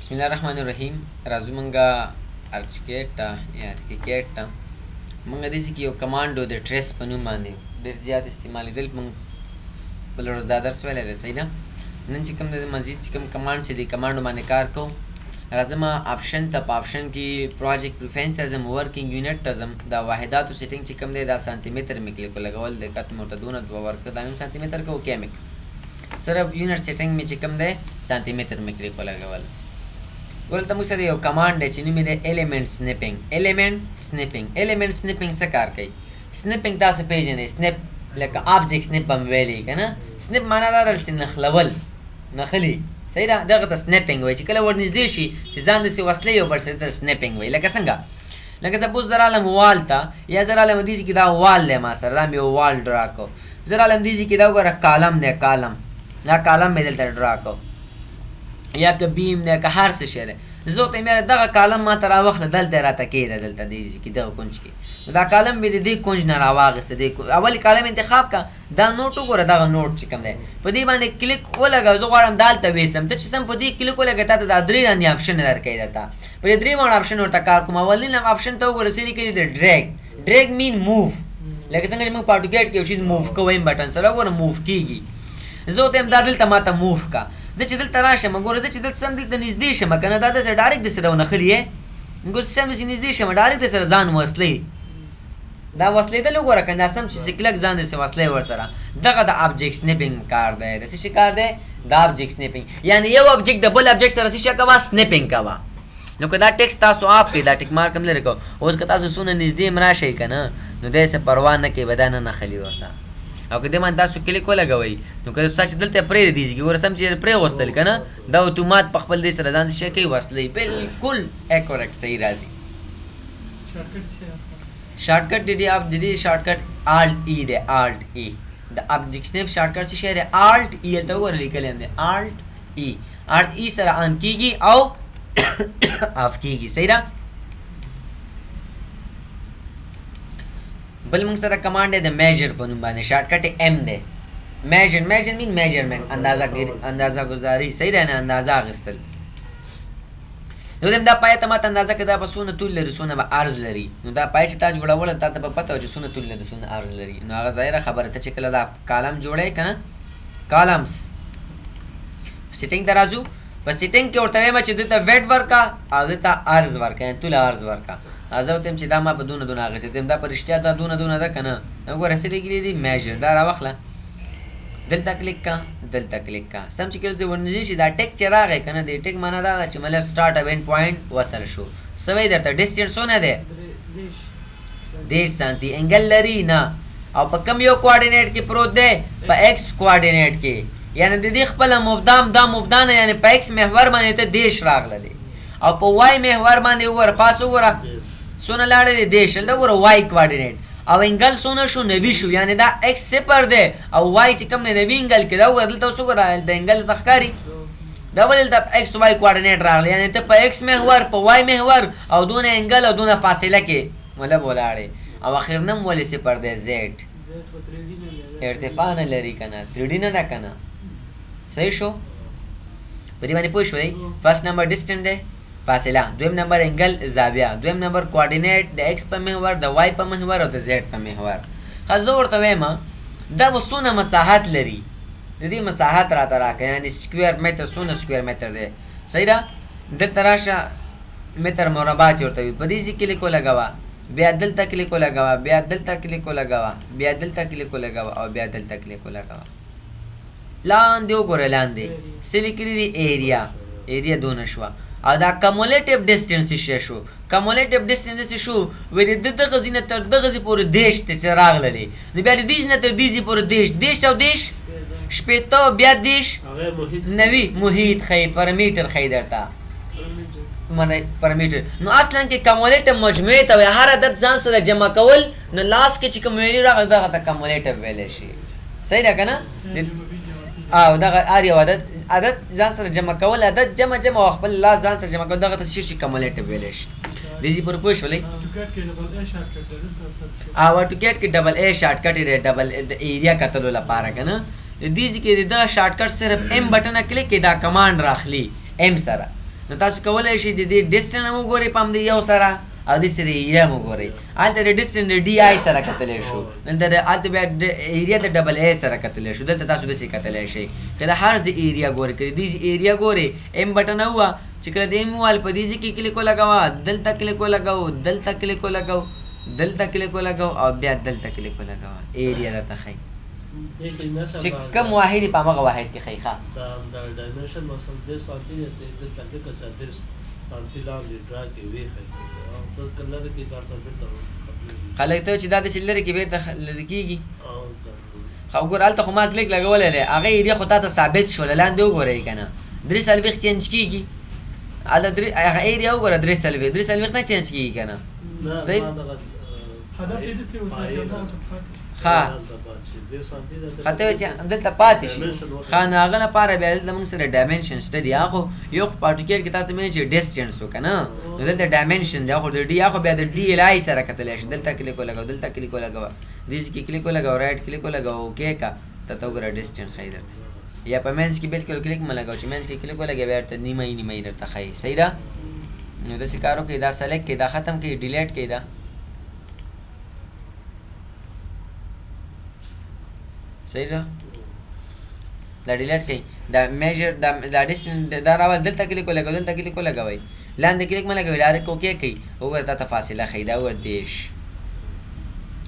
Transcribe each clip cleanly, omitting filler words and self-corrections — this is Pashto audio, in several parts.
بسم الله الرحمن الرحیم. راځو مونږه ارچکیټ یا ارکیکیټ مونږ دې چې یو کمانډو د ټریس په نوم باندې ډېر زیات استعمالیدل مونږ بل ورځ دا درس ویلی دی. صحیح ده. نن چې کوم د مزید چې کوم کمانډ چې دی کمانډو باندې کار کوو، راځم آپشن ته. په آپشن کې پروجیکټ پریفرنس ته ځم، ورکینګ یونټ ته ځم. دا واحداتو سیټینګ چې کوم دی دا سانتي متر مې کلیک لګول د کت موټه دونه دوه ورکړه دا هم سانتي متر کې اوکې مې صرف یونټ سیټینګ مې چې کوم دی سانتي متر مې کلیک لګول. ولته موږ سره یو کمانډ دی چې نوم یې دی ایلیمنټ سنیپینګ. ایلیمنټ سنیپینګ څه کار کوي؟ سنیپینګ تاسو پیژنئ. سنیپ لکه آبجیکټ سنیپ هم ویلی که نه. سنیپ معنا دا ده چې نښلول، نښلي. صحیح ده. دغه ته سنیپینګ وایي چې کله ورنږدې شي چې ځان داسې وسلې یو بل سړي ته سنیپینګ وایي. لکه څنګه؟ لکه سپوز زه رالم وال ته، یا زه رالم دې چې دا وال دی ما سره، دا مې یو وال ډرا کړو. زه رالم دې چې دا وګوره کالم دی، کالم دا کالم مې دلته ډرا کړو، یا که بیم دی که هر څه شی دی. زه ورته یې دغه کالم ما ته راوخله دلته یې راته کېږده، دلته دې کې دغه کونج کې. نو دا کالم مې د دې کونج نه راواخېسته. اول کالم انتخاب که دا نوټ وګوره، دغه نوټ چې کوم دی په دې باندې کلیک ولګوه. زه غواړم دالته ویسم، ته چې سم په دې کلیک ولګوې تا ته دا درې باندې آپشن درکوي درته. په دې درې باندې آپشن ورته کار کوم. اولنی آپشن ته وګوره څه لیکلي دی؟ ډریګ مین موو. لکه څنګه چې موږ په اټوکیټ کې یو شي موو کوو بټن سره وګوره موو کېږي. زه ورته یم دا دلته ما ته موو که. زه چې دلته راشم ګوره، زه چې دلته سم دلته نږدې شم که نه، دا داسې ډایرکټ داسې راونښلي یې. ګوره سم داسې نږدې شم ډایرکټ داسې ځان وصلوي. دا وصلېدل وګوره که دا سم چې کلک ځان داسې وصلوي ورسره. دغه د آبجیکټ سنیپینګ کار دی. د څه شي کار دی؟ د آبجیکټ سنیپینګ. یعنې یو آبجیکټ د بل آبجیکټ سره څه شی کوه؟ سنیپینګ کوه. نو که دا ټکسټ تاسو آف کړئ، دا ټیک مارک هم لرې کوه. اوس که تاسو څونه نږدې هم راشئ که نه، نو دی څه پروا نه کوي، به دا نه نښلي ورته. او که دې باندې تاسو کلیک ولګوئ، نو که تاسو دلته پرېږدئ چې ګوره سم چې پرېوستل که نه، دا اتومات په خپل دې سره ځان څه شی کوي؟ وصلوي. بلکل اکورېکټ صحیح راځي. شارټکټ د دې شارټکټ آلټ ای دی. آلټ ای د آبجیکټ سنیپ شارټکټ څه شی دی؟ آلټ ای. هلته وګوره لیکلی دی آلټ ای. آلټ ای سره آن کېږي او آف کېږي. صحیح ده. بل موږ سره کمانډ دی د میجر په نوم باندې. شارټکټ یې ایم دی. میجر مین میجرمنټ، اندازه ګذاري. صحیح ده نه؟ اندازه اخیستل. نو دا پای ته ماته اندازه که دا به څونه طول لري څونه به عرض لري. نو دا پای چې تا جوړوله تا ته به پته وه چې څونه طول لري څونه عرض لري. نو هغه ظاهره خبره ته چې کله دا کالم جوړی که نه، کالمس سیټینګ ته راځو. په سیټینګ کې ورته وایم چې دلته ویډ ورکه او دلته عرض ورکه، یعنې طول عرض ورکه. زه ورته یم چې دا ما په دونه دونه اخیستې یم، دا په رښتیا دا دونه دونه ده که نه. وګوره څه لیکلي دي؟ میجر. دا راواخله، دلته کلیک کا، دلته کلیک کا. سم چې کله دې ورنږدې شي دا ټیک چې راغی که نه، د ټیک معنا دا ده چې مطلب سټارټ او اینډ پوینټ وصل شو. څه وایي درته؟ ډسټنس څونه دی؟ 30 سانتي. انګل لري نه، او په کوم یو کوارډینیټ کې پروت دی؟ په ایکس کوارډینیټ کې. یعنې د دې خپله مبدا دا مبدا نه، یعنې په ایکس محور باندې ته 30 راغللې، او په وای محور باندې وګوره پاس وګوره څونه لاړې دی؟ 30. دلته وګوره وای کوارډینیټ. او انګل څونه شو؟ 90 شو. یعنې دا ایکس صفر دی او وای چې کوم دی 90 انګل کې. دا وګوره دلته اوس وګوره د انګل ته ښکاري دا ولې دلته ایکس وای کوارډینیټ راغلی. یعنې ته په ایکس محور په وای محور او دونه انګل او دونه فاصله کې مطلب ولاړې. او اخر نم ولې صفر دی؟ زیډ ارتفاع نه لري که نه، 3D نه ده که نه. صحیح شو؟ په دې باندې پوه شوئ؟ فرست نمبر ډسټنس دی، فاصله. دویم نمبر انګل زاویه. دویم نمبر کوارډینیټ د ایکس په محور، د وای په محور او د زیډ په محور. ښه زه ورته وایم دا به څونه مساحت لري، د دې مساحت راته راکړه، یعنې سکویر متر څونه سکویر متر دی. صحیح ده. دلته راشه متر مربع چې ورته وي، په دې ځای کلیک ولګوه، بیا دلته کلیک ولګوه، بیا دلته کلیک ولګوه، بیا دلته کلیک ولګوه او بیا دلته کلیک ولګوه. لاندې وګوره، لاندې څه لیکلي دي؟ ایریا دونه شوه. او دا کمولیټیو ډسټنس څه شو؟ کمولیټیو ډسټنس څه شو؟ وایي د دغه ځای نه تر دغه ځای پورې 30 ته چې راغللې، نو بیا د دې ځای نه تر دې ځای پورې 30 او 30 شپېته بیا 30 90 محیط ښیي، پرمیټر ښیي درته پرمیټر. نو اصلا کې کمولیټیو مجموعې ته وایي هر عدد ځان سره جمع کول، نو لاس کې چې کوم ویلي راغلی دغه ته کمولیټیو ویلی شي. صحیح ده که نه؟ او دغه هر یو عدد ځان سره جمع کول، عدد جمع او خپل لاس ځان سره جمع کول، دغه ته څه شي؟ کمولیټیو ویلی شي. دې ځای پورې پوه شولئ؟ او اټوکیټ کې ډبل ای شارټکټ دی، ډبل د ایریا کتلو لپاره که نه. د دې ځای کې د دغه شارټکټ صرف ایم بټنه کلیک کې دا کمانډ راخلي ایم سره. نو تاسو کولای شئ د دې ډسټنس هم وګورئ په همدې یو سره او دې سره ایریا هم وګورئ. هلته د ډسټنس د ډي آی سره کتلی شو، دلته هلته بیا ایریا د ډبل ای سره کتلی شو، دلته تاسو داسې کتلی شئ. که د هر ځای ایریا ګورئ، که د دې ایریا ګورئ ایم بټن ووه چې کله د ایم ووهل په دې ځای کې کلیک ولګوه، دلته کلیک ولګوو، دلته کلیک ولګوو، دلته کلیک ولګوو او بیا دلته کلیک ولګوه، ایریا درته ښایي چې کوم واحد په همغه واحد کې ښایي. ښه دا ډایمنشن مثلا 10 سانتي دی، دلته کې که 10 سانتي لاندې ډرا کې وی ښایي او ته کلر کې کار سره بیرته خلک ته چې دا داسې لرې کې بیرته لرې کېږي. ښه وګوره هلته خو ما کلیک لګولی دی، هغه ایریا خو تا ته ثابت شوله، لاندې وګورئ که نه 3 څلوېښت چینج کېږي، هلته هغه ایریا وګوره 3 څلوېښت نه چینج کېږي که نه. صحیح ښه خطه چې دلته پاتې شي. ښه نو هغه لپاره بیا دلته موږ سره ډایمنشن شته دي. هغه خو یو خو په اټوکیټ کې تاسو مینه چې ډسټنس و که نه، نو دلته ډایمنشن دی، خو د ډي هغه بیا د ډي ایل آی سره کتلی شي. دلته کلیک ولګوه، دلته کلیک ولګوه، دې کې کلیک ولګوه، رایټ کلیک ولګوه، اوکې که ته وګوره ډسټنس ښایي درته، یا په مینس کې بالکل کلیک مه لګوه، چې مینس کې کلیک ولګوې بیا درته نیمه یې درته ښایي. صحیح ده؟ نو داسې کار وکړئ، دا سلیکټ کړئ، دا ختم کړئ، ډیلیټ کړئ دا. صحیح ده؟ دا ډیلیټ کړئ، دا میجر دا ډسټنس دا راول، دلته کلیک ولګوئ، دلته کلیک ولګوئ، لاندې کلیک مه لګوئ، ډایرکټ اوکې کړئ، وګوره تا ته فاصله ښایي، دا وګوره 10.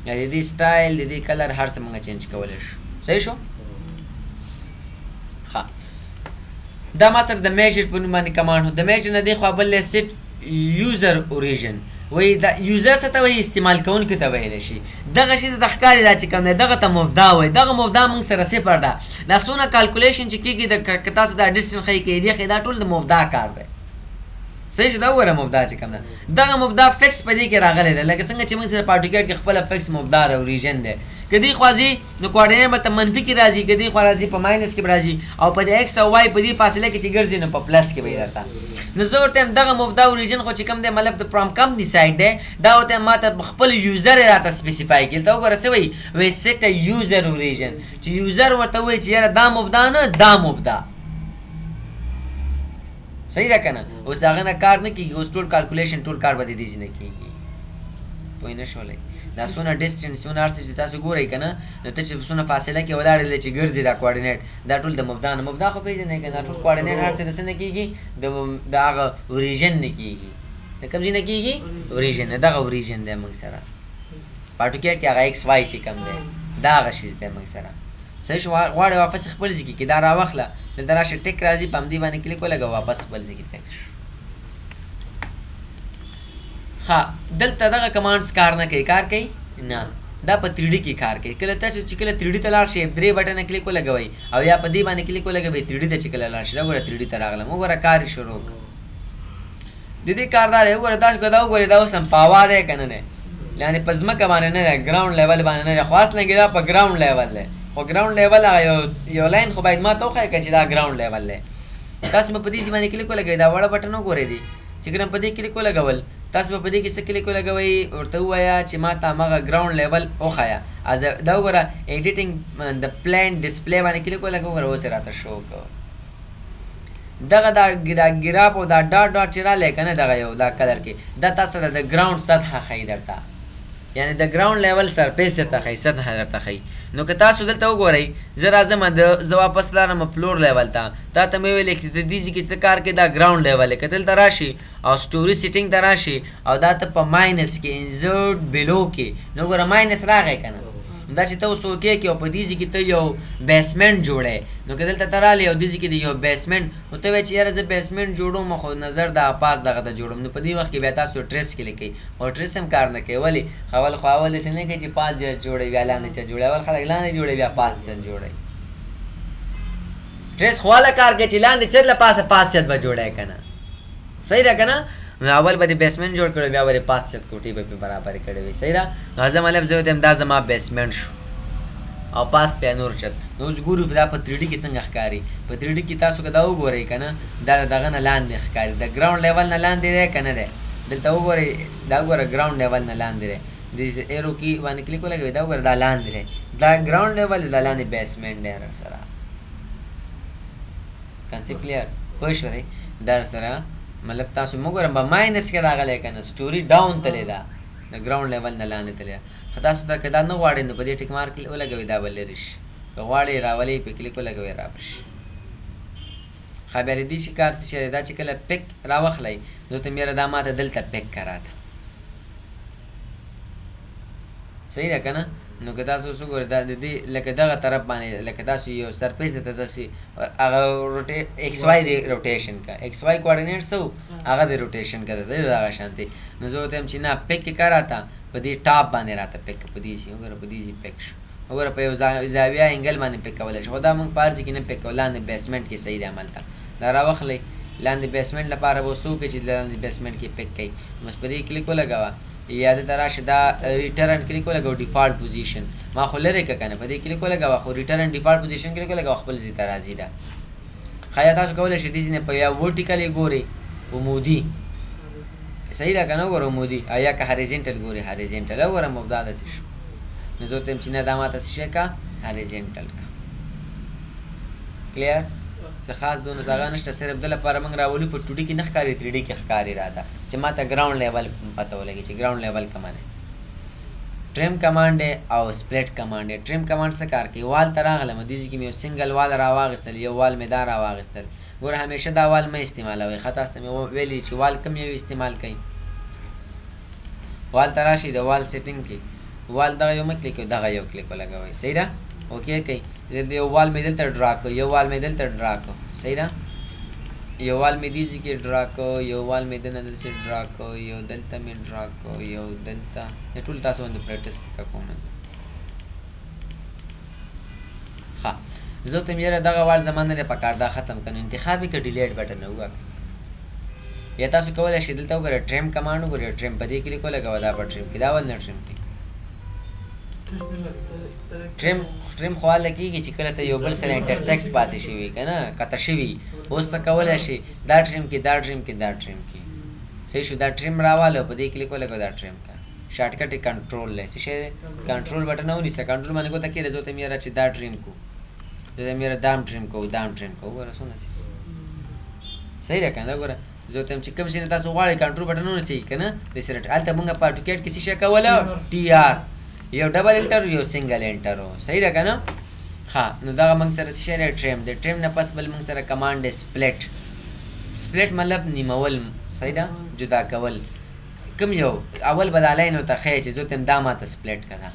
یا د دې سټایل د دې کلر هر څه موږ چینج کولی شو. صحیح شو؟ ښه دا ما سره د میجر په نوم باندې کمانډ و. د میجر نه دې خوا بل دی سیټ یوزر اوریجن، وایي دا یوزر څه ته وایي؟ استعمال کوونکي ته ویلی شي. دغه شي ته د ښکاري دا چې کوم دی، دغه ته مبدا وایي. دغه مبدا موږ سره صفر ده. دا څونه کالکولیشن چې کېږي که تاسو دا ډسټنس ښایي که ایریا ښایي، دا ټول د مبدا کار دی. صحیح شو؟ دا وګوره مبدا چې کوم ده، دغه مبدا فکس په دې کې راغلی دی، لکه څنګه چې موږ سره په اټوکیټ کې خپله فکس مبدا ده، اوریجن دی. که دې خوا ځي نو کوارډینیټ به ته منفي کې راځي، که دې خوا راځي په ماینس کې به راځي، او په د ایکس او وای په دې فاصله کې چې ګرځي نو په پلس کې به یې درته. نو زه ورته یم دغه مبدا اوریجن خو چې کوم دی مطلب د فرام کم دی سایډ دی، دا ورته ما ته خپل یوزر یې راته سپیسیفای کړي. ته وګوره څه وایي؟ وایي سیټ یوزر اوریجن، چې یوزر ورته وایي چې یاره دا مبدا نه دا مبدا. صحیح ده که نه؟ اوس هغه نه کار نه کېږي، اوس ټول کالکولیشن ټول کار به د دې نه کېږي. پوه نه شولی؟ دا څونه ډسټنس څونه هر څه چې تاسو ګورئ که نه، نو ته چې څونه فاصله کې ولاړ دی چې ګرځي دا کوارډینیټ، دا ټول د مبدا نه. مبدا خو پېژنئ که دا ټول کوارډینیټ هر څه د څه نه کېږي؟ د هغه اوریجن نه کېږي. د کوم ځای نه کېږي؟ اوریجن نه. دغه اوریجن دی موږ سره په اټوکیټ کې، هغه ایکس وای چې کوم دی دا هغه شیز دی موږ سره. صحیح شو؟ غواړئ واپس خپل ځای کې دا راواخله، دلته راشه ټک راځي، په همدې باندې کلیک ولګوه، واپس خپل ځای کې فکس شو. ښه دلته دغه کمانډس کار نه کوي، کار کوي نه، دا په 3D کې کار کوي. کله تاسو چې کله 3D ته لاړ شئ، F3 بټن کلیک ولګوئ او یا په دې باندې کلیک ولګوئ، 3D ته چې کله لاړ شئ، دا وګوره 3D ته راغلم، وګوره کار یې شروع کړ. د دې کار دا دی، وګوره تاسو دا وګورئ، دا اوس هم په هوا دی که نه دی، یعنې په ځمکه باندې نه دی، ګراونډ لیول باندې نه دی، خو اصلاً کې دا په ګراونډ لیول دی. خو ګراونډ لیول یو لاین خو باید ما ته وښایي که چې دا ګراونډ لیول دی. تاسو به په دې باندې کلیک ولګوئ، دا وړه بټن وګورئ دی چې کله په دې کلیک ولګول، تاسو به په دې کې څه کلیک ولګوئ، ورته ووایه چې ما ته همغه ګراونډ لیول وښایه. دا وګوره ایډیټینګ د پلین ډسپلی باندې کلیک ولګوه، وګوره اوس یې راته شو کړه. دغه دا ګراف او دا ډاټ ډاټ چې رالی که نه، دغه یو دا کلر کې دا تاسو سره د ګراونډ سطحه ښایي درته، یعنې د ګراونډ لیول سرفیس درته ښایي، سطحه درته ښایي. نو که تاسو دلته وګورئ، زه راځم زه واپس لاړم فلور لیول ته، تا ته مې ویلې چې د دې ځای کې ته کار کې دا ګراونډ لیول دی. که دلته راشي او سټوري سیټینګ ته راشي او دا ته په ماینس کې انزرټ بلو کې، نو وګوره ماینس راغی که نه، دا چې ته اوس اوکې کې او په دې ځای کې ته یو بیسمنټ جوړی، نو که دلته ته رالی او دې ځای کې د یو بیسمنټ، نو ته وایې چې یاره زه بیسمنټ جوړوم خو نظر د پاس دغه ته جوړوم، نو په دې وخت کې بیا تاسو ټریس کلیک کوئ، او ټریس هم کار نه کوي. ولې؟ اول خو اول داسې نه کوي چې پاس جوړوي بیا لاندې چت جوړوي، اول خلک لاندې جوړوي بیا پاس چت جوړوي. ټریس خو والا کار کوي چې لاندې چت له پاسه پاس چت به جوړی که نه. صحیح ده که نه؟ نو اول به دې بیسمنټ جوړ کړی، بیا به دې پاس چت کوټې به پرې برابرې کړې وي. صحیح ده؟ نو زه مطلب زه وایم دا زما بیسمنټ شو او پاس بیا نور چت. نو اوس ګورو دا په 3D کې څنګه ښکاري. په 3D کې تاسو که دا وګورئ که نه، دا دغه نه لاندې ښکاري، د ګراونډ لیول نه لاندې دی که نه دی. دلته وګورئ، دا وګوره ګراونډ لیول نه لاندې دی، د ایرو کې باندې کلیک ولګوئ، دا وګوره دا لاندې دی، دا ګراونډ لیول دی، دا لاندې بیسمنټ دی سره. کنسیپټ کلیر؟ پوه شوئ؟ در سره مطلب تاسو موږ به ماینس کې راغلی که نه سټوري ډاون تللی ده د ګراوند لیول نه لاندې تللی ده خو تاسو ته که دا نه غواړئ نو په دې ټیک مارک ولګوئ دا به لرې شي که غواړئ راولئ په کلیک ولګوئ را به شي ښه بیا د دې شي کار څه شی دی دا چې کله پک راوخلی نو ته میره دا ماته دلته پک کرا ده صحیح ده که نه نو که تاسو اوس وګورئ دا د دې لکه دغه طرف باندې لکه تاسو یو سرفیس درته داسې هغه ایکس وای دی روټیشن کا ایکس وای کوارډینیټ څه هغه د روټیشن کا دی دغه شانتي نو زه ورته وایم چې نه پک کې کار راته په دې ټاپ باندې راته پک په دې شي وګوره په دې شي پک شو وګوره په یو زاویه انګل باندې پک کولی شو خو دا موږ په هر ځای کې نه پک کوو لاندې بیسمنټ کې صحیح دی هملته دا راوخلی لاندې بیسمنټ لپاره به اوس وکړئ چې لاندې بیسمنټ کې پک کوي بس په دې کلیک ولګوه یا دلته راشه دا ریټرن کلیک ولګوه ډیفالټ پوزیشن ما خو لرې که که نه په دې کلیک ولګوه خو ریټرن ډیفالټ پوزیشن کلیک ولګوه خپل ځای ته راځي دا ښه تاسو کولی شئ دې ځینې په یا ورټیکل یې ګورئ عمودي صحیح ده که نه وګوره عمودي او یا که هریزنټل ګورئ هریزنټل وګوره مو دا داسې شو نو زه ورته وایم چې نه دا ماته څه شی که هریزنټل که کلیر څه خاص دونه هغه نشته صرف د لپاره موږ راولو په 2D کې نه ښکاري 3D کې ښکاري راته چې ماته ګراوند لیول پته ولګي چې ګراوند لیول کومه دی ټریم کمانډ دی او سپلیټ کمانډ دی ټریم کمانډ څه کار کوي وال ته راغلم دې ځای کې مې یو سنګل وال راواغېستل یو وال مې دا راواغېستل ګوره همیشه دا وال مه استعمالوئ ښه تاسو ته مې ویلي چې وال کوم یو استعمال کوئ وال ته راشئ د وال سیټینګ کې وال دغه یو مه کلیک کوئ دغه یو کلیک ولګوئ صحیح ده اوکې کوي یو وال مې دلته ډرا کړو یو وال مې دلته ډرا کړو صحیح ده یو وال مې دې ځای کې ډرا کړو یو وال مې دننه داسې ډرا کړو یو دلته مې ډرا کړو یو دلته ټول تاسو باندې پریکټس ته کوم ښه زه ته یاره دغه وال زما نه دی پکار دا ختم کړو انتخاب یې کړه ډیلیټ بټن ووهه یا تاسو کولی شئ دلته وګورئ ټریم کمانډ وګورئ ټریم په دې کلیک ولګوه دا په ټریم کې دا ول نه ټریم کې ټریم خو هله کېږي چې کله ته یو بل سره انټرسیکټ پاتې شوي که نه قطع شوي اوس ته کولی شي دا ټریم کې دا ټریم کې دا ټریم کې صحیح شو دا ټریم راواله په دې کلیک ولګوه دا ټریم کا شارټکټ یې کنټرول دی څه شی دی کنټرول بټن ونیسه کنټرول باندې ګوته کېږي زه ته میره چې دا ټریم کو زه ته میره دام ټریم کو دام ټریم کو وګوره څونه صحیح ده که نه وګوره زه ته چې کوم شي نه تاسو غواړئ کنټرول بټن ونیسئ که نه داسې هلته مونږ په اټوکیټ کې څه شی کوله ټي آر یو ډبل انټر یو سنگل انټر و صحیح ده که نه ښه نو دغه موږ سره څه شی دی ټریم د ټریم نه پس بل موږ سره کمانډ دی سپلیټ سپلیټ مطلب نیمول صحیح ده جدا کول کوم یو اول به دا لاین ورته ښیې چې زه ته دا ماته سپلیټ که ده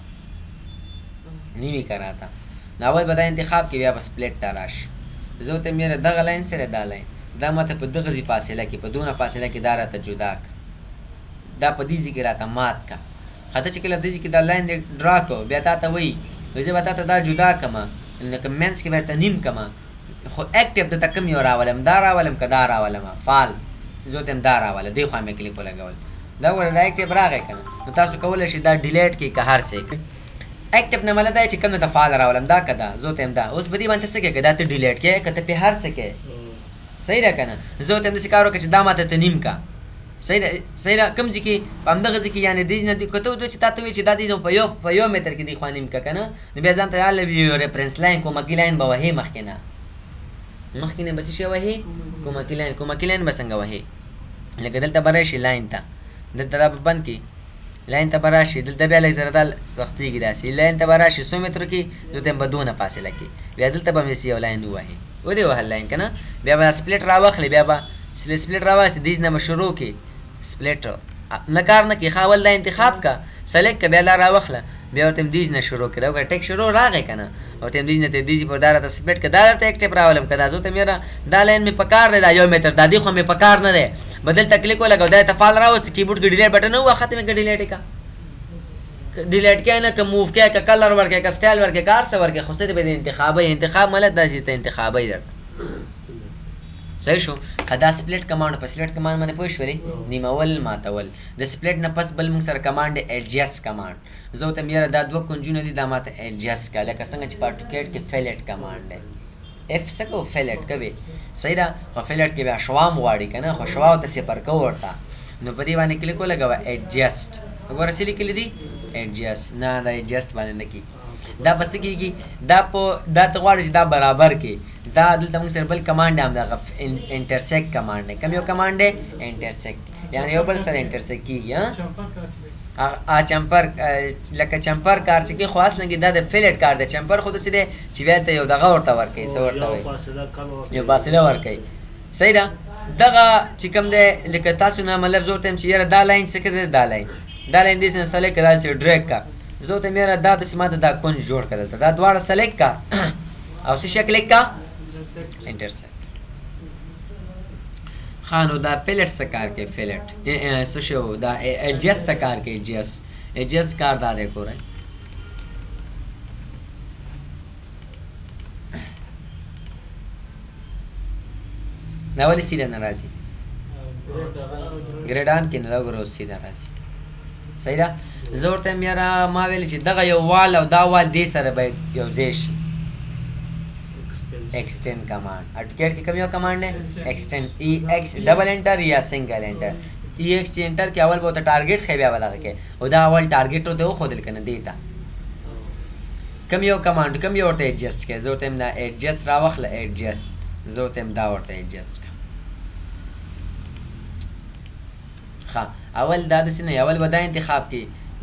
نیمې که راته نو اول به دا انتخاب کې بیا به سپلیټ ته راشي زه ورته میره دغه لاین سره دا لاین دا ماته په دغه فاصله کې په دونه فاصله کې دا راته جدا که دا په دې ځای کې راته مات که خاطر چې کله دې کې دا لاین دې ډرا کو بیا تا ته وایي زه به تا ته دا جدا کړم لکه منځ کې به درته نیم کړم خو اکټیو درته کوم یو راولم دا راولم که دا راولم فال زه ورته دا راوله دې خوا مې کلیک ولګول دا وګوره دا اکټیو راغی که نه نو تاسو کولی شئ دا ډیلیټ کړئ که هر څه کړئ اکټیو نه مطلب دا چې کوم ته فال راولم دا که دا زه ورته دا اوس په دې باندې څه کوې که دا ته ډیلیټ کړې که ته پې هر څه کوې صحیح ده که نه زه ورته داسې کار وکړه چې دا ماته ته نیم که صحیح ده کوم ځای کې په همدغه ځای کې یعنې دې نه که ته وایې چې تا ته وایي چې دا دې نو په یو متر کې دې خوا نیم که که نه نو بیا ځان ته یاد یو ریفرنس لاین کومکي لاین به وهې مخکې نه به څه شی وهې کومکي لاین به څنګه وهې لکه دلته به راشي لاین ته دلته دا به بند کړي لاین ته به راشي دلته بیا لږ زره دا سختېږي داسې لاین ته به راشي 100 مترو کې زه ته به دونه فاصله کې بیا دلته به مې یو لاین ووهې ودې وهل لاین که نه بیا به سپلیټ راواخلې بیا به سپلیټ راواخلې دې نه به شروع کړي سپلیټ نه کار نه کوي ښه اول دا انتخاب که سلیکټ که بیا لا راواخله بیا ورته دیز نه شروع کړه وګوره ټیک شروع راغی که نه ورته دیز نه ته دیزي په دا راته سپلیټ که دا درته یک ټیپ راولم که دا زه ته میره دا لاین مې په کار دی دا 1 متر دا دې خو مې په کار نه دی به دلته کلیک ولګوه دا ته فال راوست کیبورډ کې ډیلیټ بټن ووهه ختم یې که ډیلیټ یې که ډیلیټ کې نه که موو کې که کلر ورکې که سټایل ورکې که هر څه ورکې خو صرف یې د انتخاب مطلب داسې ته انتخابوي درته صحیح شو دا سپلیټ کمانډ په سپلیټ کمانډ باندې پوه شولې نیمول ماتول د سپلیټ نه پس بل موږ سره کمانډ دی ایډجسټ کمانډ زه ورته یاره دا دوه کنجونه دي دا ماته ایډجسټ کړه لکه څنګه چې په اټوکیټ کې فیلټ کمانډ دی اف څه کوو فیلټ کوي صحیح ده خو فیلټ کې بیا شوام غواړي که نه خو شوا ورته صفر کوو ورته نو په دې باندې کلیک ولګوه ایډجسټ وګوره څه لیکلي دي ایډجسټ نه دا ایډجسټ باندې نه کېږي دا بس کېږي دا ته غواړي چې دا برابر کې دا دلته موږ سره بل کمانډ هم دغه انټرسیکټ کمانډ دی کوم یو کمانډ دی انټرسیکټ یعنی یو بل سره انټرسیکټ کېږي چمپر لکه چمپر کار چې کې خو اصلا کې دا د فلټ کار دی چمپر خو داسې دی چې بیا ته یو دغه ورته ورکوي څه ورته وایي یو فاصله ورکوي صحیح ده دغه چې کوم دی لکه تاسو نه مطلب زه ورته یم چې یاره دا لاین څه کړی دا لاین داسې نه سلیکټ کړه داسې ډریګ کړه زه ورته یم یاره دا داسې ماته دا کونج جوړ کړه دلته دا دواړه سلیکټ کړه او څه شی کلیک کړه انټرسیکټ ښه نو دا پلیټ څه کار کوي فلټ څه شی و دا ایجس څه کار کوي ایجس کار دا دی ګورئ دا ولې سیده نه راځي ګریډان کې نه راګورو سیده راځي صحیح ده زه ورته یم یاره ما ویلې چې دغه یو وال او دا وال دې سره باید یو ځای شي extend command اټکیټ کې کوم یو کمانډ دی extend ex ډبل انټر یا سنگل انټر ex چې انټر کې اول به ته ټارګټ خې بیا ولغه کې او دا اول ټارګټ ته خو دل کنه دیتا کوم یو کمانډ کوم یو ورته ایڈجسټ کې زه ته دا ایڈجسټ راوخله ایڈجسټ زه ته دا ورته ایڈجسټ ښه اول دا د سینه اول به دا انتخاب کې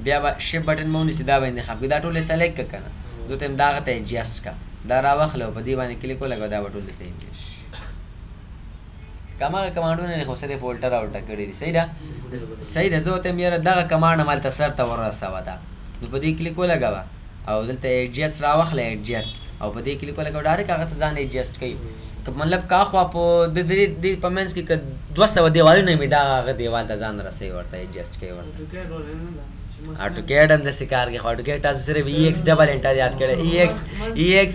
بیا به شپ بټن مونږ نشي دا به انتخاب کې دا ټول سلیکټ کنه زه ته دا غته ایڈجسټ کا دا راوخلو په دې باندې کلیک ولګو دا وټول ته انجش کما کمانډونه خو سره فولډر او ټکړی صحیح ده زه ته مې دغه کمانډ عمل ته سر ته ورساوه دا نو په دې کلیک ولګاوه او دلته ایڈجسټ راوخله ایڈجسټ او په دې کلیک ولګاو ډایرک هغه ته ځان ایڈجسټ کوي مطلب کا خو په د پمنس کې 200 دیوالونه مې دا هغه دیوال ته ځان رسي ورته ایڈجسټ کوي ورته اټوکیټ هم د سکار کې اټوکیټ تاسو سره EX ډبل انټر یاد کړئ EX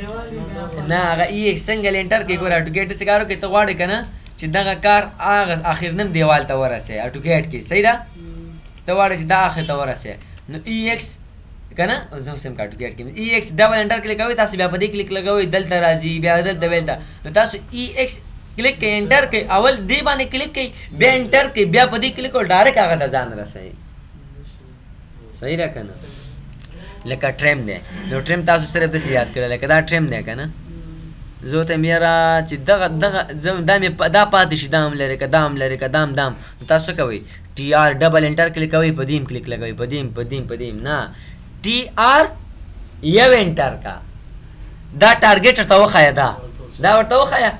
نه هغه EX سنگل انټر کې ګور اټوکیټ سکارو کې ته غواړې کنه چې دغه کار هغه اخر نم دیوال ته ورسه اټوکیټ کې صحیح ده ته غواړې چې دا اخر ته ورسه نو EX کنه زه سم اټوکیټ کې EX ډبل انټر کلیک کوي تاسو بیا په دې کلیک لګوي دلته راځي بیا دلته ویلته نو تاسو EX کلیک کې انټر کې اول دی باندې کلیک کې بیا انټر کې بیا په دې کلیک ول ډایرک هغه ته ځان رسي صحیح را کنه لکه ټریم دی نو ټریم تاسو صرف داسې یاد کړئ لکه دا ټریم دی کنه زه ته میرا چې دغه دا پاتې شي دا هم لري که دا هم لري که دا هم نو تاسو کوئ TR ډبل انټر کلیک کوئ په دې کلیک لګوئ په دې نه TR یو انټر کا دا ټارګټ ورته وښیه دا ورته وښیه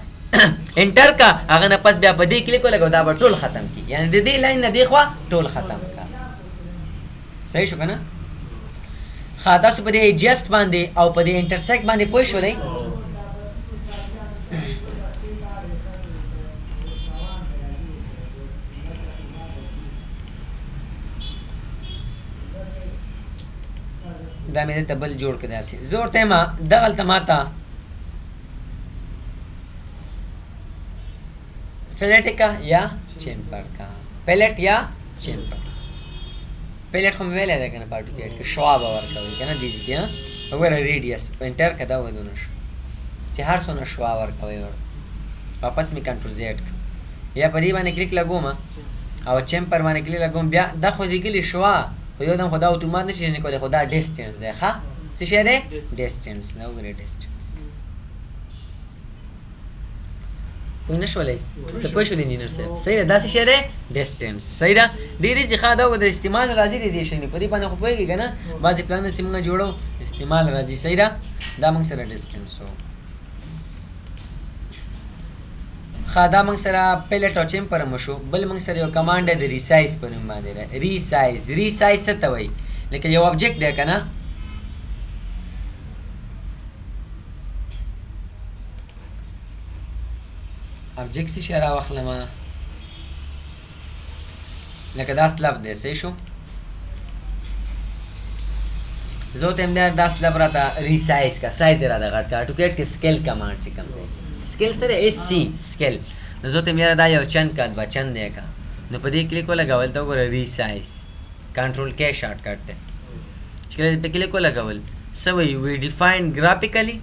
انټر کا هغه نه پس بیا په دې کلیک ولګو دا به ټول ختم کی یعنی د دې لاین نه دی خوا ټول ختم کا صحیح شو کنه ښه تاسو په دې ایڈجسټ باندې او په دې انټرسیکټ باندې پوه شولئ دا مې دلته بل جوړ کړی داسې زه ورته یم دغلته ماته فلیټیکا یا چیمپر کا پلیټ یا چیمپر پلیټ خو مې ویلی دی که نه په اټوکیټ کې شوا به ورکوئ که نه دیز کې وګوره ریډیس انټر که دا ودونه شو چې هر څونه شوا ورکوئ ورته واپس مې کنټرول زیډ کړم یا په دې باندې کلیک لګوم او چیمپر باندې کلیک لګوم بیا دا خو لیکلي شوا خو یو دم خو دا اتومات نشي کولی خو دا ډسټنس دی ښه څه شی دی ډسټنس دا وګورئ ډسټنس پوه نه شولئ ته پوه شولې انجینر صاحب صحیح ده دا څه شی دی ډسټنس صحیح ده ډېرې چې ښه دا د استعمال راځي دی دې شی نه په دې باندې خو پوهېږي که نه بعضې پلانونه چې موږ جوړو استعمال راځي صحیح ده دا موږ سره ډسټنس و ښه دا موږ سره پیلټ او چیمپر هم وشو بل موږ سره یو کمانډ دی د ریسایز په نوم باندې دی ریسایز څه ته وایي لکه یو ابجیکټ دی که نه ابجیکټ څه شی راواخلمه لکه دا سلب دی صحیح شو زه ورته یم دا سلب راته ریسایز کا سایز یې راته غټ کا اټوکیټ کې سکیل کمانډ چې کوم دی سکیل سره SC سکیل نو زه ته یې دا یو چند کا دوه چند دی که نو په دې کلیک ولګول ته وګوره ریسایز کنټرول کې شارټ کټ دی چې کله په کلیک ولګول څه وایي وی ډیفاین ګرافیکلی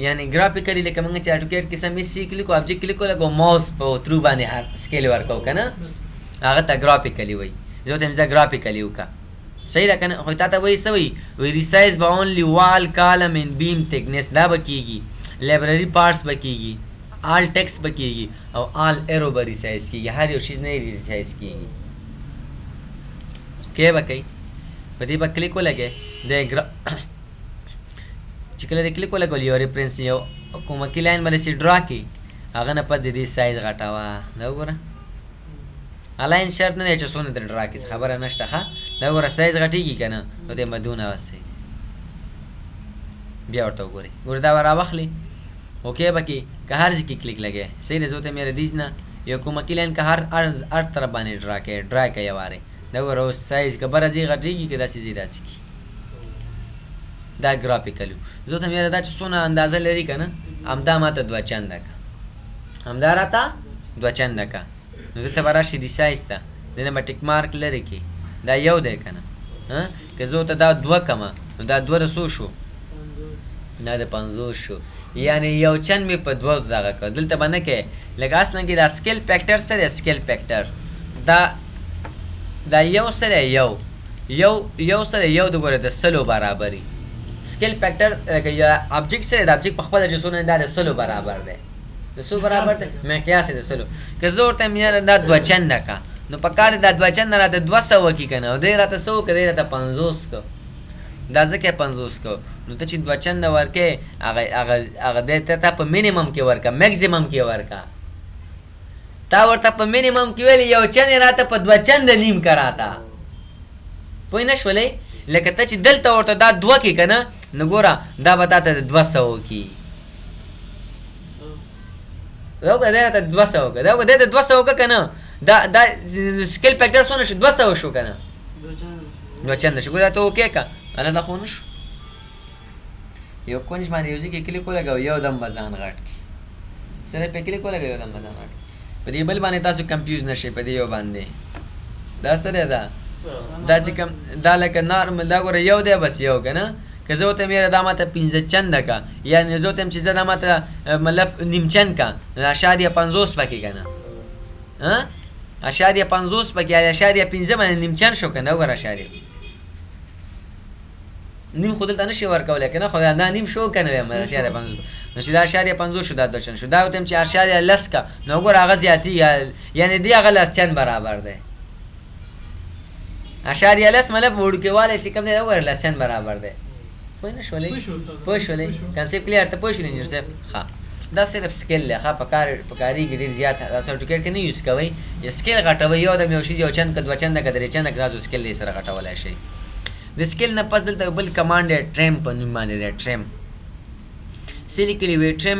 یعنی ګرافیکلی لکه موږ چې اټوکیټ کې سم SC کلیک ابجیکټ کلیک ولګو ماوس په ترو باندې سکیل ورکو که نه هغه ته ګرافیکلی وایي زه ته یې ګرافیکلی وکړه صحیح ده کنه. خو تا ته وایي څه وایي ریسایز به اونلی وال کالم ان بیم تکنس دا به کېږي، لایبرري پارټس به کېږي، آل ټیکس به کېږي او آل ایرو به ریسایز کېږي، هر یو شیز نه ریسایز کېږي. کې به کوي په دې به کلیک ولګئ د چې کله د کلیک ولګول یو ریفرنس یو کومکي لاین باندې چې ډرا کړي هغه نه پس د دې سایز غټوه. دا وګوره الاین شرط نه دی چې څونه در ډرا کړي خبره نشته ښه. دا وګوره سایز غټېږي که نه نو دې مدونه وسئ بیا ورته وګورئ. ګوره دا به راواخلي اوکې به کې که هر ځای کې کلیک لګئ صحیح دی. زه ته میره دیز نه یو کومکي لاین که هر طرف باندې ډرا کوي ډرا کوي یو وارې دا وګوره اوس سایز که بره ځای غټېږي که داسې ځای داسې کړي. دا ګرافیکل زه ته میره دا چې څونه اندازه لري که نه همدا ماته دوه چنده که همدا راته دوه چنده که نو دلته به راشي ریسایز ته دنه به ټیک مارک لرې کړي دا یو دی که نه که زه ورته دا دوه کمه نو دا دوه د څو شو دا د 50 شو یعنی یو چند مې په دوه دغه کړ. دلته به نه کوې لکه اصلا کې دا سکیل فیکټر څه دی سکیل فیکټر دا یو څه دی یو څه دی یو د ګوره د سلو برابري سکیل فیکټر یا ابجیکټ څه دی د ابجیکټ په خپله چې څونه دا د سلو برابر دی د څو برابر دی مقیاس د سلو. که زه ورته یاره دا دوه چنده که نو په کار دا دوه چنده راته 200 کي که نه او دی راته څه وکړه دی راته 50 که دا ځکه 50 که نو ته چې دوه چنده ورکې هغه دی ته په مینیمم کې ورکه میکزیمم کې ورکه تا ورته په مینیمم کې ویلې یو چند یې راته په دوه چنده نیم که راته پوه نه شولې. لکه ته چې دلته ورته دا دوه کې که نه نو ګوره دا به تا ته د 200 کي دا وګوره دی راته 200 که دا وګوره دی د 200 که که نه دا سکیل فیکټر څونه شو 200 شو که نه دوه چنده شو. ګوره دا ته اوکې که انا دا خو نه شو یو کونج باندې یو ځای کې کلیک ولګوئ یو دم به ځان غټ کړي سره پې کلیک ولګوئ یو دم به ځان غټ کړي. په دې بل باندې تاسو کنفیوز نه شئ په دې یو باندې دا څه دی دا چې کوم دا لکه نارمل دا ګوره یو دی بس یو که نه که زه ورته میره دا ماته 15 چنده که یعنې زه ورته یم چې زه دا ماته مطلب نیم چند که اشاریه 50 پکې که نه اشاریه 50 پکې اشاریه 15 باندې نیم چند شو که نه وګوره اشاریه نیم خو دلته نشي ورکولی که نه خو دا نیم شو که نه ویم اشاریه 50 نو چې دا اشاریه 50 شو دا دوه چند شو. دا ورته یم چې اشاریه 10 که نو وګوره هغه زیاتېږي یعنې دی هغه 10 چند برابر دی اشاریه 10 مطلب وړوکېوالی چې کوم دی وګوره 10 چند برابر دی. پوه نه شولې پوه شولې کنسیپټ کلیر ته پوه شولې انجینر صاحب ښه دا صرف سکیل دی ښه په کارېږي ډېر زیات دا سرټیفیکیټ کې نه یوز کوئ سکیل غټوئ یو دم یو شي یو چند که دوه چنده که درې چنده که تاسو سکیل یې سره غټولی شئ. د سکیل نه پس دلته بل کمانډ دی ټریم په نوم باندې دی ټریم څه لیکلي وي ټریم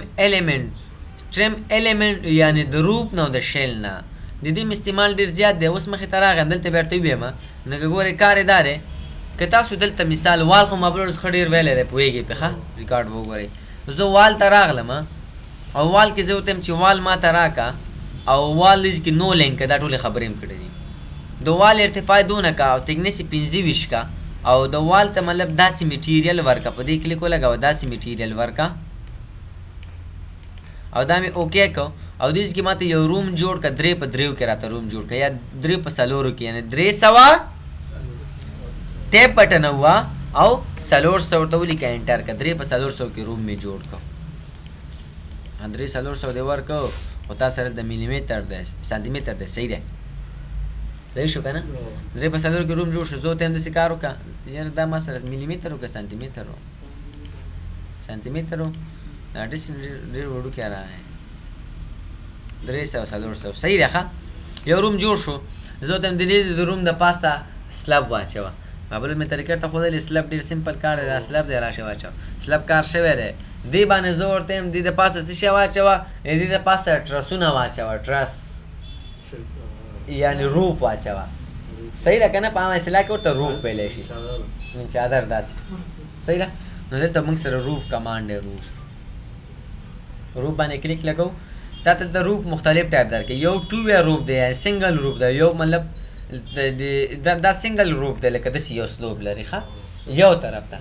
ایلیمنټ یعنې د روپ نه او د شیل نه د دې استعمال ډېر زیات دی. اوس مخې ته راغیم دلته بیا ورته ووایم نو که ګورئ کار یې دا دی که تاسو دلته مثال وال خو مبلوډ ښه ډېر ویلی دی پوهېږئ پې ښه ریکارډ به وګورئ زه وال ته راغلم او وال کې زه ورته یم چې وال ما ته راکړه او وال کې نو لینک دا ټولې خبرې هم کړې دي د وال ارتفاع دونه که او تکنس یې 25 که او د وال ته مطلب داسې میټیریل ورکه په دې کلیک ولګوه داسې میټیریل ورکه او دا مې اوکې که او دې کې ماته یو روم جوړ که 3 په 3 کې راته روم جوړ که یا 3 په 4 کې یعنې 300 ټیپ بټن هوا او 400 ورته ولیکه انټر که 3 په 400 کې روم مې جوړ که 400 دې ورکه خو تا سره د میلیمیټر دی سانتیمیټر دی صحیح دی صحیح شو که نه 3 په 4 کې روم جوړ شو زه ورته یم داسې کار وکړه یاره دا ما سره میلیمیټر و که سانتیمیټر و سانتیمیټر و دا ډېر وړوکی راغی 300 400 صحیح دی ښه یو روم جوړ شو زه ورته یم د دې د روم د پاسه سلب واچوه بل مې طریقه ته ښودلې سلب ډېر سمپل کار دی دا سلب دی راشه واچوه سلب کار شوی دی دې باندې زه ورته یم دې د پاسه څه شی واچوه دې د پاسه ټرسونه واچوه ټرس یعنې روپ واچوه صحیح ده که نه په عامه اصطلاح کې ورته روپ ویلی شي چادر داسې صحیح ده نو دلته موږ سره روپ کمانډ دی روپ باندې کلیک لګو تا ته د روپ مختلف ټایپ درکړي یو 2 وی روپ دی سنګل روپ دی یو مطلب دا سنګل روپ دی لکه داسې یو سلوب لري ښه یو طرف ته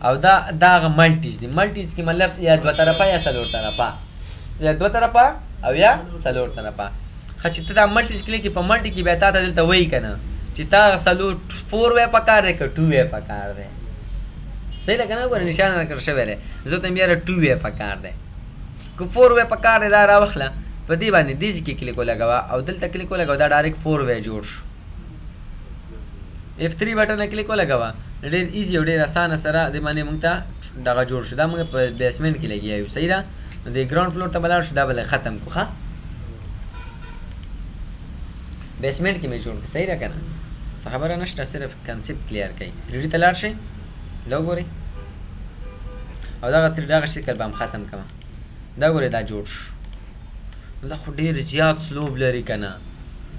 او دا هغه ملټیز دي ملټیز کې مطلب یا دوه طرفه یا څلور طرفه یا دوه طرفه او یا څلور طرفه ښه چې ته دا ملټیز کلیک کړې په ملټي کې بیا تا ته دلته وایي که نه چې چې تا سلو 4 وی پکار دی که 2 وی پکار دی صحیح ده که نه ګوره نشان راکړل شوی دی زه ته یاره 2 وی پکار دی که 4 وی پکار دی دا راوخله په دې باندې دې ځای کې کلیک ولګوه او دلته کلیک ولګوه دا ډایرکټ 4 وی جوړ شو F3 بټن کلیک ولګوه ډېر ایزي او ډېر اسانه سره د باندې موږ ته دغه جوړ شو دا موږ په بیسمنټ کې لګیا یو صحیح ده نو د ګراوند فلور ته بلاړ شو دا بل ختم کو ښه بیسمنټ کې مې جوړ کړ صحیح ده که نه څه خبره نشته صرف کنسپټ کلیر کړئ 3D ته لاړ شئ دا وګورئ او دغه شکل به هم ختم کړم دا ګورئ دا جوړ شو نو دا خو ډېر زیات سلوب لري که نه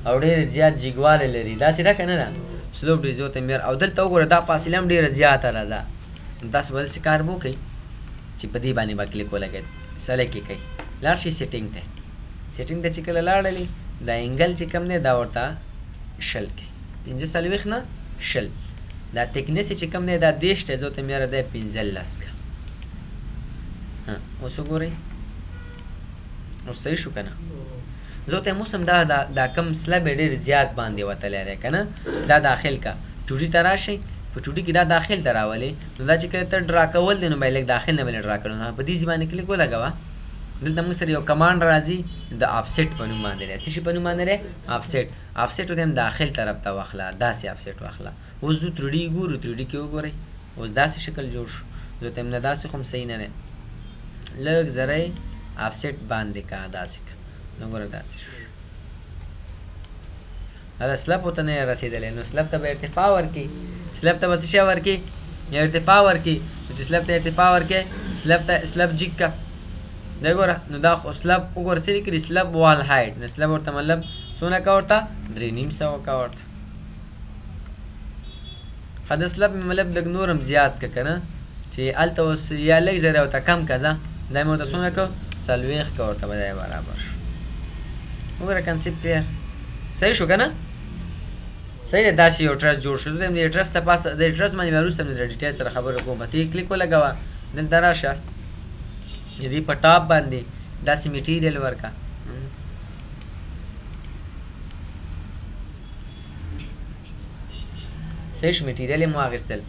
او ډېر زیات جګوالی لري داسې ده که نه ده سلوب ډېر زیات میر او دلته وګوره دا فاصله هم ډېره زیاته ده تاسو به داسې کار به وکئ چې په دې باندې به کلیک ولګئ سلیکټ یې کئ لاړ شئ سیټینګ ته سیټینګ ته چې کله لاړلې دا انګل چې کوم دی دا ورته شل کئ 45 نه شل دا تکنس چې کوم دی دا 10 ته زه ته میاره دی 15 که اوس وګورئ اوس صحیح شو که نه زه ته موسم دا کم سلب ډېر زیات باندې وتلی دی که نه دا داخل کا ټوډي ته راشئ په ټوډي کې دا داخل ته راولې نو دا چې کله ته ډرا کول دی نو باید لږ داخل نه باندې ډرا کړو نو په دې ځای باندې کلیک ولګوه دلته موږ سره یو کمانډ راځي د آفسیټ په نوم باندې دی څه شي په نوم باندې دی آفسیټ ته هم داخل طرف ته واخله داسې آفسیټ واخله اوس زه 3D ګورو 3D کې وګورئ اوس داسې شکل جوړ شو زه ته هم نه داسې خو هم صحیح نه دی لږ ذره آفسیټ باندې کا داسې کا نو ګوره داسې شو دا سلب ته نه رسېدلی نو سلب ته به ارتفاع ورکړي سلب ته به څه شی ورکړي ارتفاع ورکړي چې سلب ته ارتفاع ورکړي سلب جګ کا دا ګوره نو دا خو سلب وګوره څه لیکلي سلب وال هایټ نو سلب ورته مطلب څونه کا ورته 3.5 کا ورته ښه د سلب مطلب لږ نور هم زیات که که نه چې هلته اوس یا لږ ذره ورته کم که ځه دا مې ورته څونه که 40 که ورته به دی برابر شو وګوره کنسپټ کلیر صحیح شو که نه صحیح دی داسې یو ټرس جوړ شو د ټرس ته پاسه د ټرس باندې به وروسته مې د ډیټیل سره خبره کوم ته یې کلیک ولګوه دلته راشه د دې په ټاپ باندې داسې میټیریل ورکړه صحیح شو میټیریل یې مو واخیستل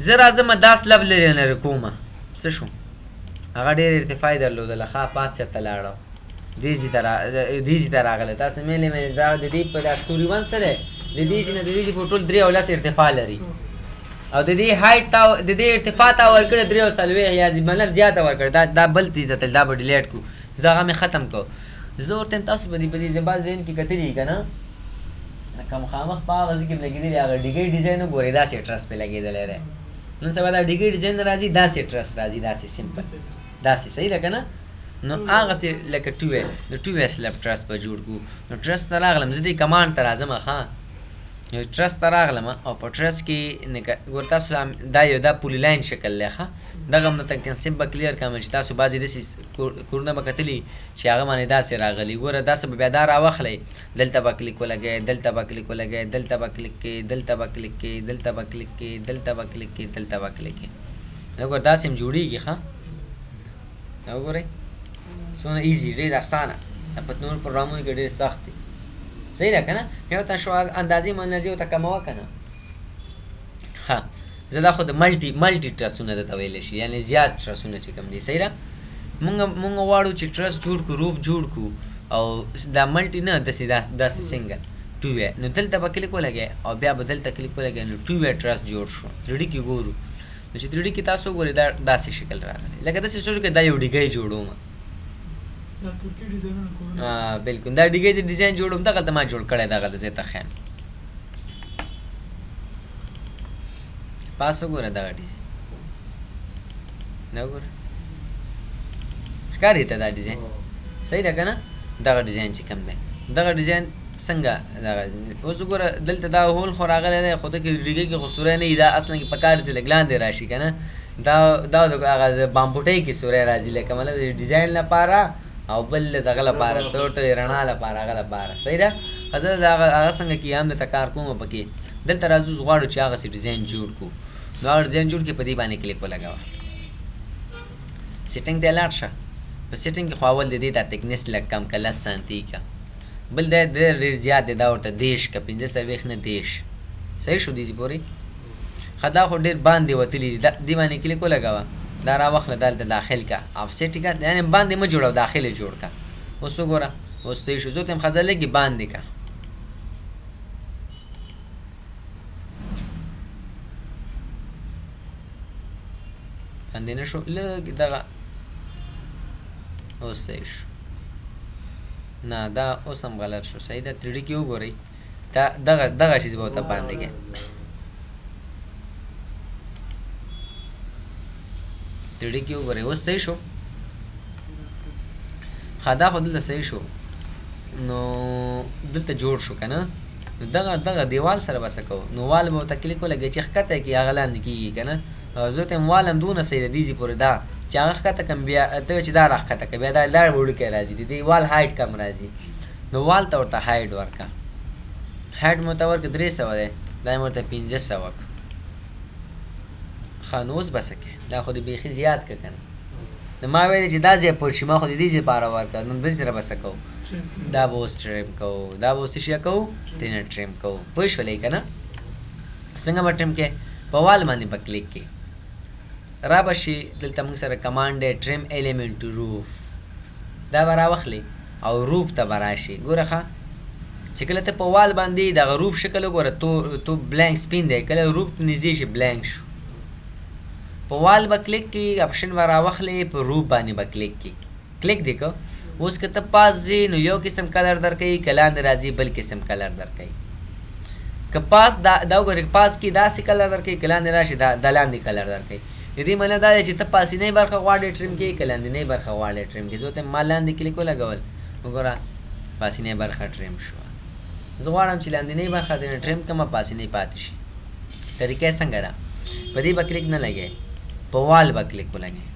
زه راځم دا سلب لرې کومه څه شو هغه ډېر ارتفاع یې درلودله ښه پاس چېرته لاړه دې ځای ته راغلی تاسو مېلې دا د دې په دا سټوري 1 څه دی د دې ځای نه د دې ځای په ټول 3 او 10 ارتفاع لري او د دې هایټ تا د دې ارتفاع تا ورکړه 3 او 40 یا مطلب زیاته ورکړه دا بل تیز ده دا به ډیلیټ کو زه هغه مې ختم کو زه ورته تاسو په دې زبا ذهن کې کتلی که نه لکه مخامخ په هغه ځای کې لګېدلي هغه ډیګۍ ډیزاین وګورئ داسې ټرس پې لګېدلی دی نن سبا دا ډیګۍ ډیزاین راځي داسې ټرس راځي داسې سمپل داسې صحیح ده که نه نو هغسې لکه 2 وی نو 2 وی سلب ټرس به جوړ کړو نو ټرس ته راغلم زه دې کمانډ ته راځم ښه یو ټرس ته راغلم او په ټرس کې ګور تاسو دا یو دا پولي لاین شکل دی ښه دغه هم درته کنسپټ به کلیر کړم چې تاسو بعضې داسې کورونه به کتلي چې هغه باندې داسې راغلي ګوره داسې به بیا دا راواخلی دلته به کلیک ولګئ دلته به کلیک ولګئ دلته به کلیک کړئ دلته به کلیک کړئ دلته به کلیک کړئ دلته به کلیک کړئ دلته به کلیک کړئ وګوره داسې هم جوړېږي ښه وګورئ څومره ایزي ډېر اسانه دا په نور پروګرامونو کې ډېر سخت دی صحیح ده که نه یو ته شو اندازې منځې ورته کموه که نه ښه زه دا خو د ملټي ټرسونه درته ویلی شي یعنې زیات ټرسونه چې کوم دي صحیح ده مونږ غواړو چې ټرس جوړ کړو روپ جوړ کړو او دا ملټي نه داسې سنګل 2 وی نو دلته به کلیک ولګئ او بیا به دلته کلیک ولګئ نو 2 وی ټرس جوړ شو 3D کې ګورو نو چې 3D کې تاسو وګورئ دا داسې شکل راغلی لکه داسې سوچو کې دا یو ډیګۍ جوړوم بالکل دا ډیګۍ چې ډیزاین جوړوم دغلته ما جوړ کړی دغلته ځای ته ښیم پاس وګوره دغه ډیزاین دا وګوره ښکاري ته دا ډیزاین صحیح ده که نه دغه ډیزاین چې کوم دی دغه ډیزاین څنګه دغه اوس وګوره دلته دا هول خو راغلی دی خو دغه ډیګۍ کې خو سوری نه وي دا اصلا کې پکار چې لږ لاندې راشي که نه دا هغه بامبوټۍ کې سوری راځي لکه مطلب د ډیزاین لپاره او بل دغه لپاره څه ورته رڼا لپاره هغه لپاره صحیح ده زه د هغه څنګه کې هم درته کار کوم پکې دلته راځو غواړو چې هغسې ډیزاین جوړ کړو نو هغه ډیزاین جوړ کړي په دې باندې کلیک ولګوه سیټینګ ته لاړ شه په سیټینګ کې خو اول د دې دا تکنس لږ کم که 10 سانتي که بل دا ډېر زیات دی دا ورته دېرش که 15 نه دېرش صحیح شو دیزي پورې ښه دا خو ډېر باندې وتلي دي دې باندې کلیک ولګوه دا راواخله دلته داخل کا افسیټ کا یعنې باندې مه جوړوه داخل یې جوړ کا اوس وګوره اوس صحیح شو زه ته یم ښځه لږې باندې کا باندې نه شو لږ دغه اوس صحیح شو نه دا اوس هم غلط شو صحیح ده 3D کې وګورئ دا دغه چیز به ورته باندې کې 3D کې وګورئ اوس صحیح شو ښه دا خو دلته صحیح شو نو دلته جوړ شو که نه نو دغه دیوال سره به څه کوو نو وال به ورته کلیک ولګوئ چې ښکته یې کړي هغه لاندې کېږي که نه زه ته یم وال هم دونه صحیح ده دیزي پورې دا چې هغه ښکته کړم بیا ته چې دا راښکته کړه بیا دا وړوکی راځي د دې وال هایټ کم راځي نو وال ته ورته هایټ ورکړه هایټ مو ورته ورکړه 300 دی دا یې ورته 1500 کړه ښه نو اوس به څه کوې دا خو دې بیخي زیات کړه که نه نو ما ویلې چې دا ځای پټ شي ما خو د دې دپاره ورکړه نو داسې سره به څه کوو دا به اوس ټریم کوو دا به اوس څه شی کوو ترېنه ټریم کوو پوه شولئ که نه څنګه به ټریم کوې په وال باندې به کلیک کوې را به شي دلته موږ سره کمانډ دی ټریم ایلیمنټ روف دا به راواخلې او روف ته به راشي ګوره ښه چې کله ته په وال باندې دغه روف شکل وګوره تو بلانک سپین دی کله روف نږدې شي بلانک شو په وال به کلیک کړي اپشن به راواخلې په روف باندې به کلیک کړي کلیک دی که اوس که ته پاس ځې نو یو قسم کلر درکوي که لاندې راځي بل قسم کلر درکوي که پاس دا وګورې پاس کې داسې کلر درکوي که لاندې راشي دا لاندې کلر درکوي د دې معنی دا دی چې ته پاسینۍ برخه غواړې ټریم کړې که لاندینۍ برخه غواړې ټریم کړې زه ورته ما لاندې کلیک ولګول وګوره پاسینۍ برخه ټریم شوه زه غواړم چې لاندینۍ برخه دې ټریم کړمه پاسینۍ پاتې شي طریقه څنګه ده په دې به کلیک نه لګوې په وال به کلیک ولګوې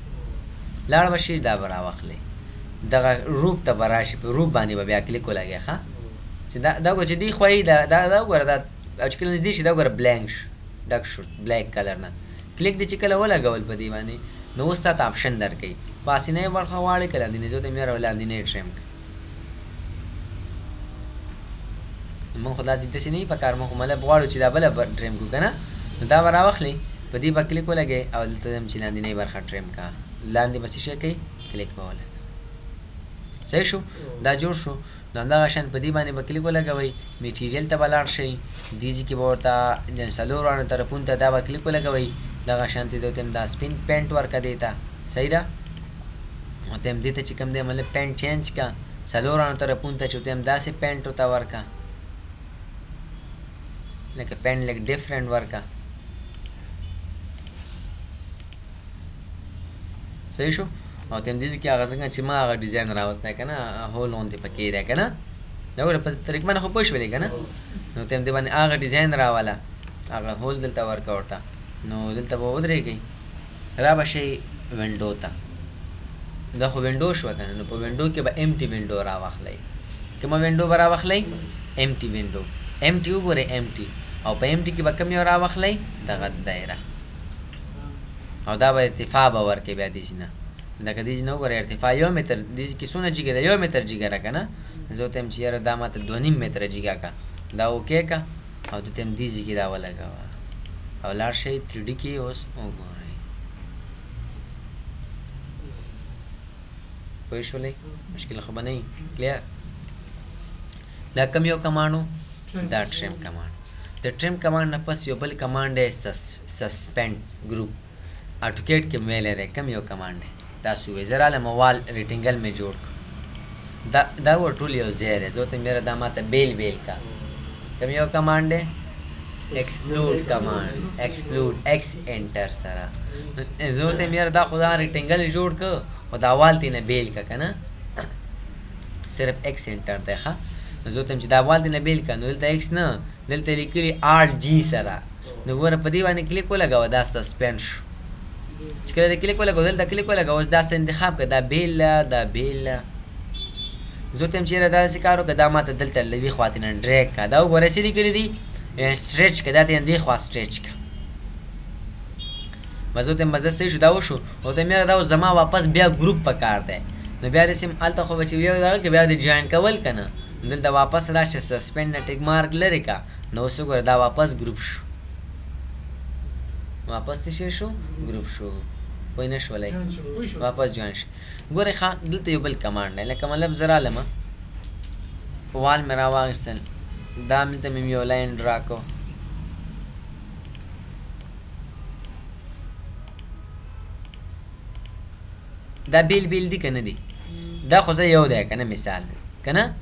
لاړ به شي دا به راواخلې دغه روپ ته به راشي په روپ باندې به بیا کلیک ولګوې ښه چې دا وګوره چې دې خوایي دا وګوره دا چې کله نږدې شي دا وګوره بلانک شو ډک شو بلیک کلر نه کلیک دې چې کله ولګول په دې باندې نو اوس تا ته آپشن درکوي پاسینۍ برخه غواړې که لاندینۍ زه ته یم یاره لاندینۍ ټریم کړه موږ خو داسې نه وي په کار موږ خو مطلب غواړو چې دا بله ټریم کړو که نه نو دا به راواخلې په دې به کلیک ولګوې او دلته یم چې لاندینۍ برخه ټریم کړه لاندې به څه شی کوي کلیک به ولګوې صحیح شو دا جوړ شو نو همدغه شان په دې باندې به کلیک ولګوئ میټیریل ته به لاړ شئ دې ځای کې به ورته څلورو اړو طرفونو ته دا به کلیک ولګوئ دغه شانتې ته ورته دا سپین پینټ ورکړه دې ته صحیح ده ورته دې ته چې کوم دی مطلب پینټ چینج کړه څلورو اړو طرفونو ته چې ورته داسې پینټ ورته ورکړه لکه پینټ لږ ډفرنټ ورکړه صحیح شو او تم دې کې هغه څنګه چې ما هغه ډیزاین راوستی که نه هول اونتې پکې دی که نه دا ګوره په طریقه باندې خو پوه شولې که نه نو تم دې باندې هغه ډیزاین راوله هغه هول دلته ورکړه ورته نو دلته به ودرېږئ را به شئ وینډو ته دا خو وینډو شوه که نه نو په وینډو کې به امټي وینډو راواخلئ کومه وینډو به راواخلئ امټي وینډو امټي وګورئ امټي او په امټي کې به کوم یو راواخلئ دغه دایره او دا به ارتفاع به ورکړئ بیا داسې نه لکه دې نه وګوره ارتفاع 1 متر دې کې څونه جګه ده 1 متر جګه ده که نه زه ورته یم چې یاره دا ماته 2.5 متره جګه که دا اوکې که او دلته یم دې ځای کې دا ولګوه او لاړ شئ 3D کې اوس وګورئ پوه شولئ مشکل خو به نه وي کلیر دا کوم یو کمانډ و دا ټریم کمانډ د ټریم کمانډ نه پس یو بل کمانډ دی سسپینډ ګروپ اټوکیټ کې میلی دی کوم یو کمانډ دی تاسو وایئ زه رالم وال ریټنګل مې جوړ کړ دا و ټول یو ځای دی زه ورته یم یاره دا ماته بیل کا کوم یو کمانډ دی ایکسپلود کمانډ ایکسپلود ایکس انټر سره زه ورته یم یاره دا خو دا ریټنګل جوړ کړ خو دا وال تېنه بیل که که نه صرف ایکس انټر دی ښه نو زه ورته یم چې دا وال تېنه بیل که نو دلته ایکس نه دلته لیکلي RG سره نو ګوره په دې باندې کلیک ولګوه دا سسپینډ شو چې کله د کلیک ولګوه دلته کلیک ولګوه اوس داسې انتخاب کړه دا بیله دا بیله زه ورته یم چې یاره داسې کار وکړه دا ماته دلته له دې خوا تېنه ډریګ کړه دا وګوره څه لیکلي دي سټریچ کړه دا تېنه دې خوا سټریچ کړه زه ورته یم مزه صحیح شو دا وشو ورته یم یاره دا اوس زما واپس بیا ګروپ په کار دی نو بیا داسې هلته خو به چې یو دغه کې بیا د جوین کول که نه دلته واپس راشه سسپینډ نه ټیک مارک لري کا نو اوس وګوره دا واپس ګروپ شو واپس څه شو ګروپ شو پوه نه شولای واپس جوین شو ګورې ښه دلته یو بل کمانډ دی لکه مطلب زه رالمه وال مې راواخیستل دا ملته مې یو لاین ډرا کو دا بیل بیل دي که نه دي دا خو زه یو دی که نه مثال دی که نه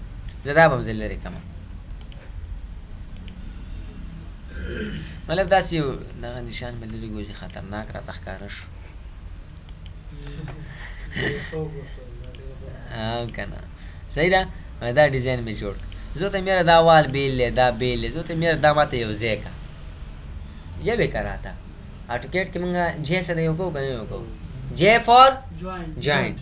زه دا به هم زه لرې کړم مطلب داسې یو دغه نشان مې لرې ګوځي خطرناک راته ښکاره شو او که نه صحیح ده دا ډیزاین مې جوړ کړ زه ته میره دا وال بیل دی دا بیل دی زه ته میره دا ماته یو ځای کړه یو یې که راته اټوکیټ کې مونږ جې سره یو کوو که نه یو کوو جے فار جوائنٹ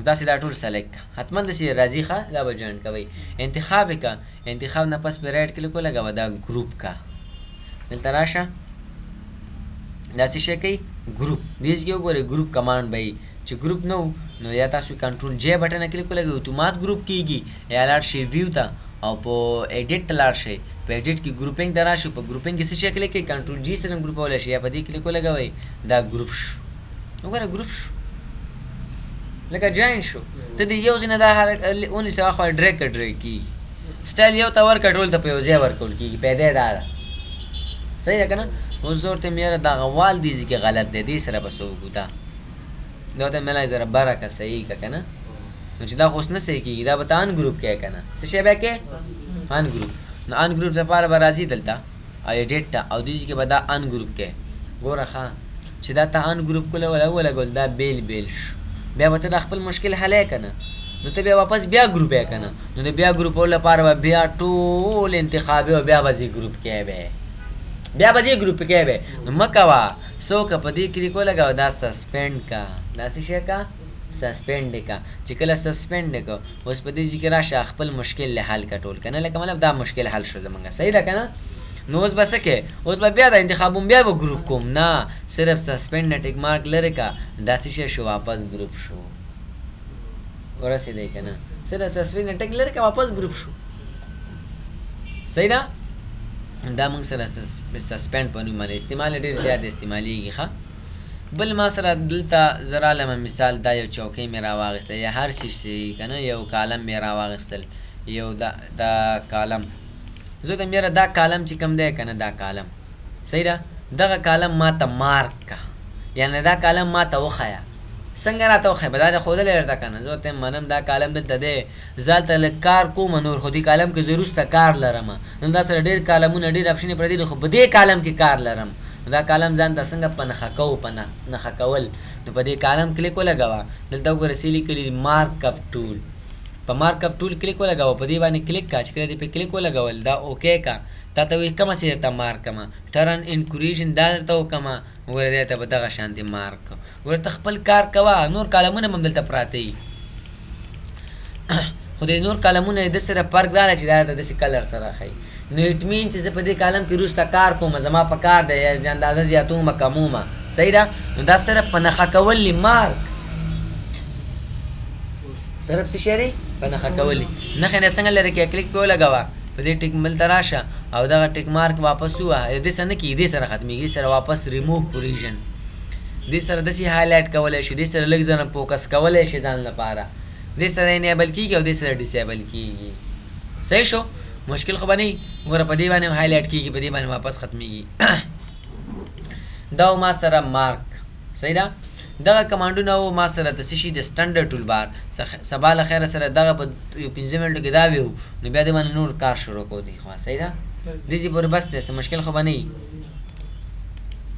داسې دا ټول سلیکټ کا حتما داسې راځي ښه دا به جوائنټ کوئ انتخاب یې کا انتخاب نه پس پې رایټ کلیک ولګوه دا ګروپ کا دلته راشه دا څه شی کوي ګروپ دې کې وګورئ ګروپ کمانډ به وي چې ګروپ نه نو یا تاسو کنټرول جے بټن کلیک ولګوئ اتومات ګروپ کېږي یا لاړ شئ ویو ته او په ایډیټ ته لاړ شئ په ایډیټ کې ګروپینګ ته راشو په ګروپینګ کې څه شی کلیک کوئ کنټرول جی سره ګروپولی شئ یا په دې کلیک ولګوئ دا ګروپ شو وګوره ګروپ شو لکه جوین شو ته دې یو ځای نه دا ونیسه اخوا ډریګ که ډریګ کېږي سټایل یو ته ورکړه ټول ته په یو ځای ورکول کېږي پیدا یې دا ده صحیح ده که نه اوس زه ورته یاره دغه وال دې ځای کې غلط دی دې سره به څه وکړو دا دا ورته مې ذره بره که صحیح که که نه نو چې دا خو اوس نه صحیح کېږي دا به ته ان ګروپ کوې که نه څه شی به کوې ان ګروپ نو ان ګروپ لپاره به راځي دلته او ایډیټ ته او دې ځای کې به دا ان ګروپ کوې ګوره ښه چې دا ته ان ګروپ کوله ولګول دا بیل بیل شو بیا به ته دا خپل مشکل حل یې که نه نو ته بیا واپس بیا ګروپ یې که نه نو د بیا ګروپولو لپاره به بیا ټول انتخابي او بیا به ځې ګروپ کې به بیا به ځې ګروپ کې به نو مه کوه څه وکړه په دې کلیک ولګوه دا سسپینډ کا دا څه شی کا سسپینډ یې کا چې کله سسپینډ یې کړه اوس په دې ځای کې راشه خپل مشکل یې حل کړه ټول که نه لکه مطلب دا مشکل حل شو زمونږ صحیح ده که نه نو اوس به څه کوې اوس به بیا د انتخابون بیا به ګروپ کوم نه صرف سسپینډ نه ټیک مارک لرې که داسې شی شو واپس ګروپ شو ورسېدی که نه صرف سسپینډ نه ټیک لرې که واپس ګروپ شو صحیح ده دا موږ سره سسپینډ په نوم باندې استعمال ډېر زیات استعمالیږي ښه بل ما سره دلته زه رالمه مثال دا یو چوکۍ مې راواخیسته یا هر څه که نه یو کالم مې راواخیستل یو دا کالم زه ته یاره دا کالم چې کوم دی که نه دا کالم صحیح ده دغه کالم ما ته مارک که یعنې دا کالم ما ته وښیه څنګه راته وښیه به دا د ښودلی درته که نه زه ورته منم دا کالم دلته دی زه هلته لږ کار کوم نور خو دې کالم کې زه وروسته کار لرم نو دا سره ډېر کالمونه ډېر اپشنې پرتې دي خو په دې کالم کې کار لرم نو دا کالم ځان ته څنګه په نښه کوو په نښه کول نو په دې کالم کلیک ولګوه دلته وګوره څه لیکلي مارک اپ ټول په مارک اپ ټول کلیک ولګوه په دې باندې کلیک کا چې کله دې پې کلیک ولګول دا اوکې کا تا ته وایي کومه څه درته مارک کړمه ټرن انکوریشن دا درته وکړمه وګوره دی ته به دغه شانتې مارک کړه وګوره ته خپل کار کوه نور کالمونه هم دلته پراته وي خو د نور کالمونه د سره فرق دا دی چې دا درته داسې کلر سره ښایي نو اټ مین چې زه په دې کالم کې وروسته کار کوم زما په کار دی یا اندازه زیاتومه کمومه صحیح ده نو دا صرف په نښه کول دي مارک صرف څه شی دی په نښه کول دي نښې نه څنګه لرې کړې کلیک پې ولګوه په دې ټیک مل ته راشه او دغه ټیک مارک واپس ووهه دې سره نه کېږي دې سره ختمېږي دې سره واپس ریموو پوریژن دې سره داسې هایلایټ کولی شي دې سره لږ ځنه فوکس کولی شي ځان لپاره دې سره انیبل کېږي او دې سره ډسیبل کېږي صحیح شو مشکل خو به نه وي ګوره په دې باندې هم هایلایټ کېږي په دې باندې واپس ختمېږي دا ما سره مارک صحیح ده دغه کمانډونه و ما سره د څه شي د سټنډرډ ټول بار سبا له خیره سره دغه په 15 منټو کې دا وي نو بیا دې باندې نور کار شروع کوو دی خو صحیح ده دې ځای پورې بس دی څه مشکل خو به نه وي